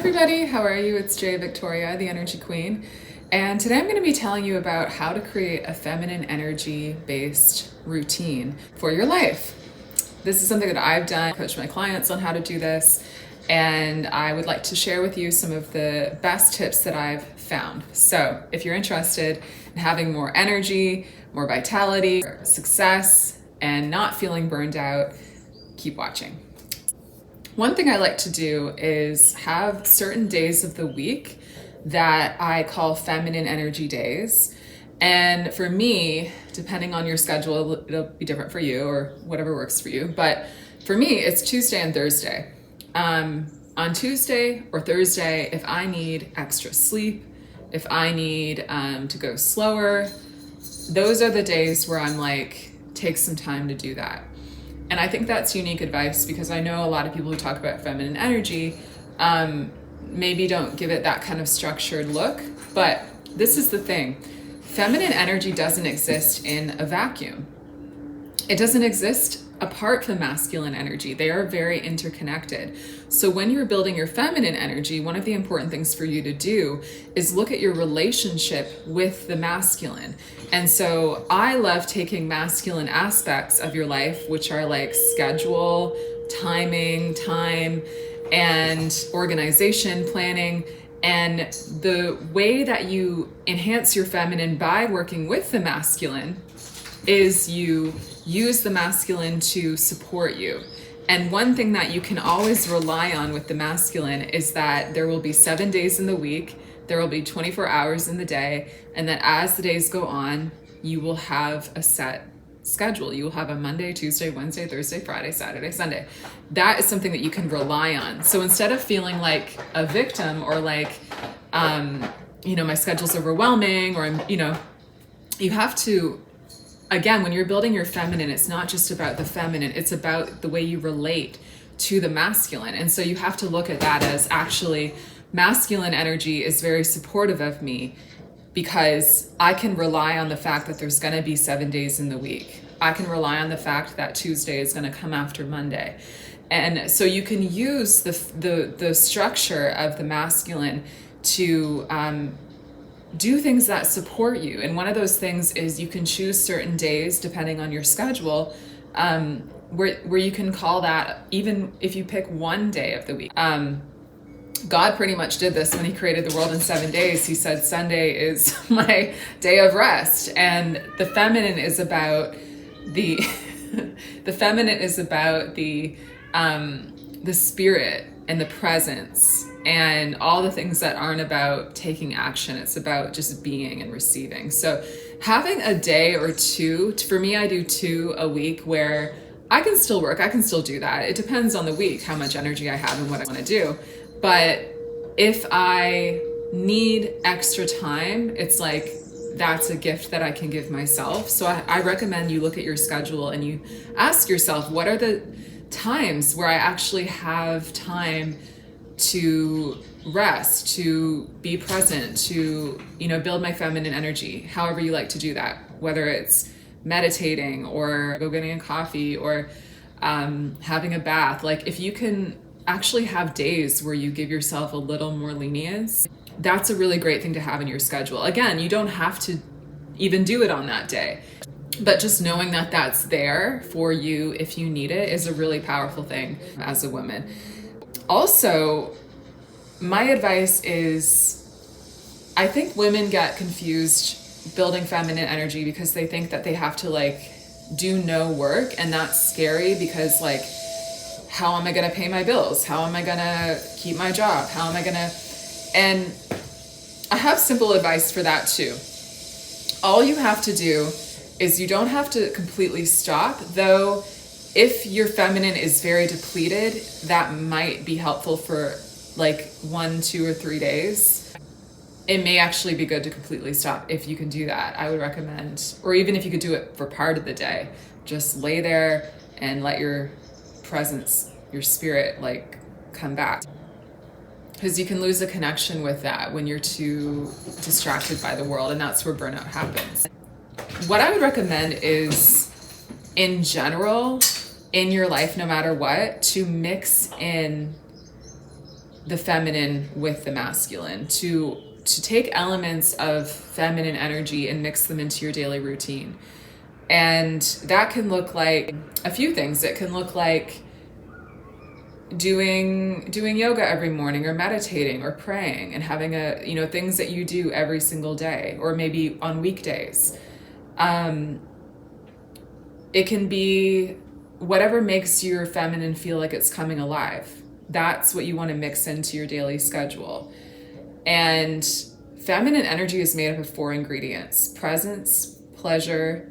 everybody, how are you? It's Jay Victoria, the Energy Queen, and today I'm going to be telling you about how to create a feminine energy based routine for your life. This is something that I've done, coach my clients on how to do this, and I would like to share with you some of the best tips that I've found. So if you're interested in having more energy, more vitality, success, and not feeling burned out, keep watching. One thing I like to do is have certain days of the week that I call feminine energy days. And for me, depending on your schedule, it'll be different for you or whatever works for you. But for me, it's Tuesday and Thursday. On Tuesday or Thursday, if I need extra sleep, if I need to go slower, those are the days where I'm like, take some time to do that. And I think that's unique advice because I know a lot of people who talk about feminine energy maybe don't give it that kind of structured look. But this is the thing. Feminine energy doesn't exist in a vacuum. It doesn't exist apart from masculine energy. They are very interconnected. So when you're building your feminine energy, one of the important things for you to do is look at your relationship with the masculine. And so I love taking masculine aspects of your life, which are like schedule, timing, time, and organization, planning. And the way that you enhance your feminine by working with the masculine is you use the masculine to support you. And one thing that you can always rely on with the masculine is that there will be 7 days in the week, there will be 24 hours in the day, and that as the days go on, you will have a set schedule. You will have a Monday, Tuesday, Wednesday, Thursday, Friday, Saturday, Sunday. That is something that you can rely on. So instead of feeling like a victim or like, my schedule's overwhelming or you have to, again, when you're building your feminine, it's not just about the feminine, it's about the way you relate to the masculine. And so you have to look at that as actually masculine energy is very supportive of me because I can rely on the fact that there's going to be 7 days in the week. I can rely on the fact that Tuesday is going to come after Monday. And so you can use the structure of the masculine to do things that support you. And one of those things is you can choose certain days depending on your schedule, where you can call that, even if you pick one day of the week. God pretty much did this when he created the world in 7 days. He said, Sunday is my day of rest. And the feminine is about the the spirit and the presence and all the things that aren't about taking action. It's about just being and receiving. So having a day or two, for me, I do 2 a week where I can still work. I can still do that. It depends on the week, how much energy I have and what I want to do. But if I need extra time, it's like, that's a gift that I can give myself. So I recommend you look at your schedule and you ask yourself, what are the times where I actually have time to rest, to be present, to, build my feminine energy, however you like to do that, whether it's meditating or go getting a coffee or having a bath. Like if you can actually have days where you give yourself a little more lenience, that's a really great thing to have in your schedule. Again, you don't have to even do it on that day, but just knowing that that's there for you if you need it is a really powerful thing as a woman. Also, my advice is, I think women get confused building feminine energy because they think that they have to do no work, and that's scary because how am I going to pay my bills? How am I going to keep my job? How am I going to... And I have simple advice for that too. All you have to do is you don't have to completely stop, though if your feminine is very depleted, that might be helpful for 1, 2, or 3 days. It may actually be good to completely stop if you can do that. I would recommend, or even if you could do it for part of the day, just lay there and let your presence, your spirit, come back. Because you can lose a connection with that when you're too distracted by the world, and that's where burnout happens. What I would recommend is, in general, in your life, no matter what, to mix in the feminine with the masculine, to take elements of feminine energy and mix them into your daily routine. And that can look like a few things. It can look like doing yoga every morning, or meditating, or praying, and having things that you do every single day, or maybe on weekdays. It can be whatever makes your feminine feel like it's coming alive. That's what you want to mix into your daily schedule. And feminine energy is made up of 4 ingredients: presence, pleasure,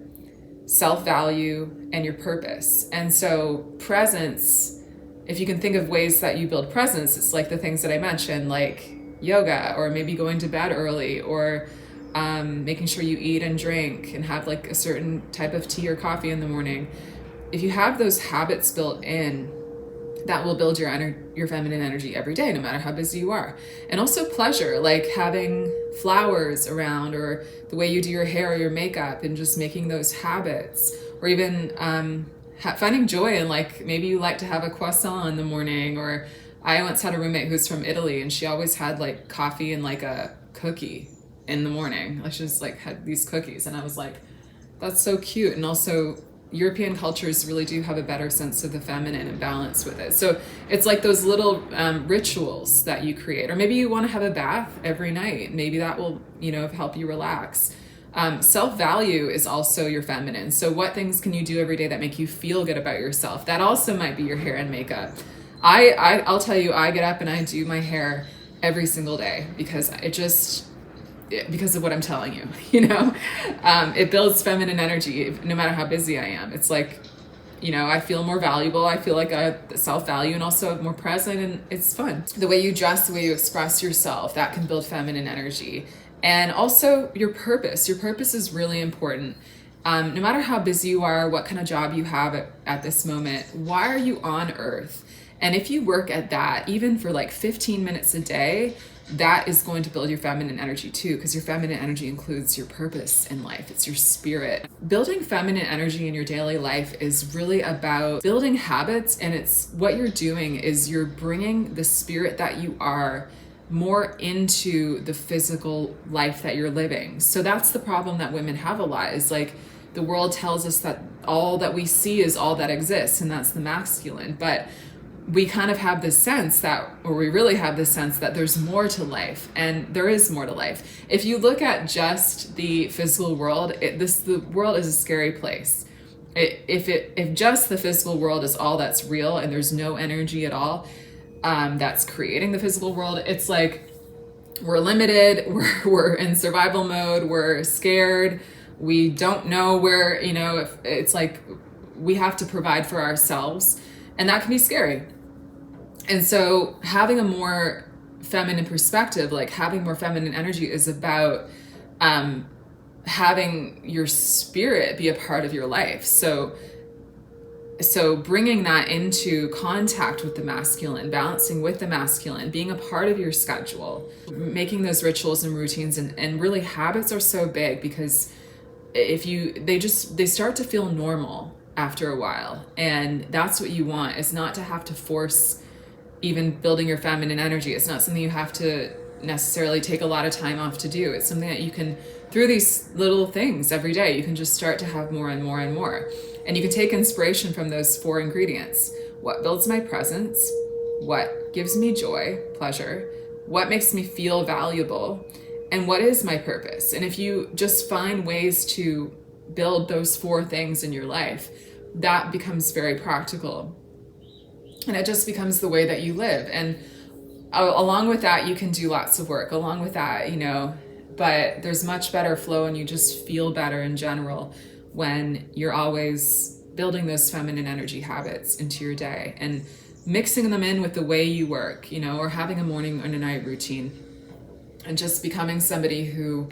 self-value, and your purpose. And so presence, if you can think of ways that you build presence, it's like the things that I mentioned, like yoga, or maybe going to bed early, or making sure you eat and drink and have like a certain type of tea or coffee in the morning. If you have those habits built in, that will build your feminine energy every day, no matter how busy you are. And also pleasure, like having flowers around, or the way you do your hair or your makeup, and just making those habits. Or even finding joy in, like, maybe you like to have a croissant in the morning. Or I once had a roommate who's from Italy, and she always had like coffee and like a cookie in the morning. Like, she just like had these cookies, and I was like, that's so cute. And also, European cultures really do have a better sense of the feminine and balance with it. So it's like those little rituals that you create. Or maybe you want to have a bath every night. Maybe that will, help you relax. Self-value is also your feminine. So what things can you do every day that make you feel good about yourself? That also might be your hair and makeup. I'll tell you, I get up and I do my hair every single day because of what I'm telling you, it builds feminine energy no matter how busy I am. It's like, I feel more valuable. I feel like I self-value, and also more present, and it's fun. The way you dress, the way you express yourself, that can build feminine energy. And also your purpose. Your purpose is really important. No matter how busy you are, what kind of job you have at this moment, why are you on earth? And if you work at that, even for like 15 minutes a day, that is going to build your feminine energy too, because your feminine energy includes your purpose in life. It's your spirit. Building feminine energy in your daily life is really about building habits, and it's what you're doing is you're bringing the spirit that you are more into the physical life that you're living. So that's the problem that women have a lot, is like the world tells us that all that we see is all that exists, and that's the masculine. But we kind of have this sense we really have this sense that there's more to life, and there is more to life. If you look at just the physical world, the world is a scary place. If just the physical world is all that's real, and there's no energy at all that's creating the physical world, it's like we're limited, we're in survival mode, we're scared, we don't know where, if it's like we have to provide for ourselves, and that can be scary. And so having a more feminine perspective, like having more feminine energy, is about having your spirit be a part of your life. So bringing that into contact with the masculine, balancing with the masculine, being a part of your schedule, making those rituals and routines, and really habits are so big, because they start to feel normal after a while. And that's what you want, is not to have to force even building your feminine energy. It's not something you have to necessarily take a lot of time off to do. It's something that you can, through these little things every day, you can just start to have more and more and more. And you can take inspiration from those 4 ingredients. What builds my presence? What gives me joy, pleasure? What makes me feel valuable? And what is my purpose? And if you just find ways to build those 4 things in your life, that becomes very practical. And it just becomes the way that you live. And along with that, you can do lots of work along with that, but there's much better flow, and you just feel better in general when you're always building those feminine energy habits into your day and mixing them in with the way you work, or having a morning and a night routine, and just becoming somebody who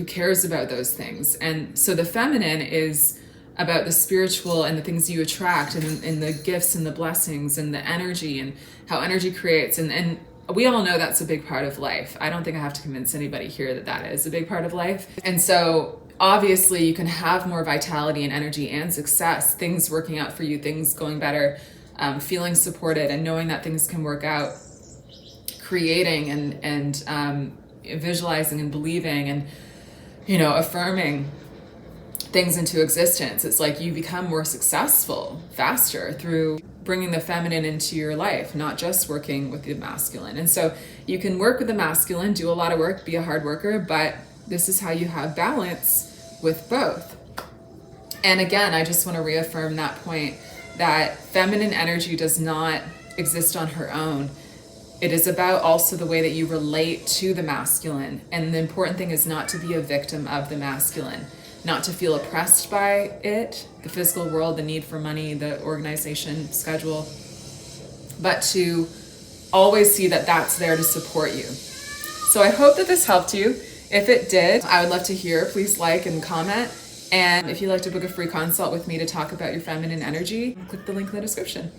cares about those things. And so the feminine is about the spiritual and the things you attract, and the gifts and the blessings and the energy, and how energy creates. And we all know that's a big part of life. I don't think I have to convince anybody here that is a big part of life. And so obviously you can have more vitality and energy and success, things working out for you, things going better, feeling supported, and knowing that things can work out creating and visualizing and believing and, affirming things into existence. It's like you become more successful faster through bringing the feminine into your life, not just working with the masculine. And so you can work with the masculine, do a lot of work, be a hard worker, but this is how you have balance with both. And again, I just want to reaffirm that point that feminine energy does not exist on her own. It is about also the way that you relate to the masculine. And the important thing is not to be a victim of the masculine, not to feel oppressed by it, the physical world, the need for money, the organization schedule, but to always see that that's there to support you. So I hope that this helped you. If it did, I would love to hear. Please like and comment. And if you'd like to book a free consult with me to talk about your feminine energy, click the link in the description.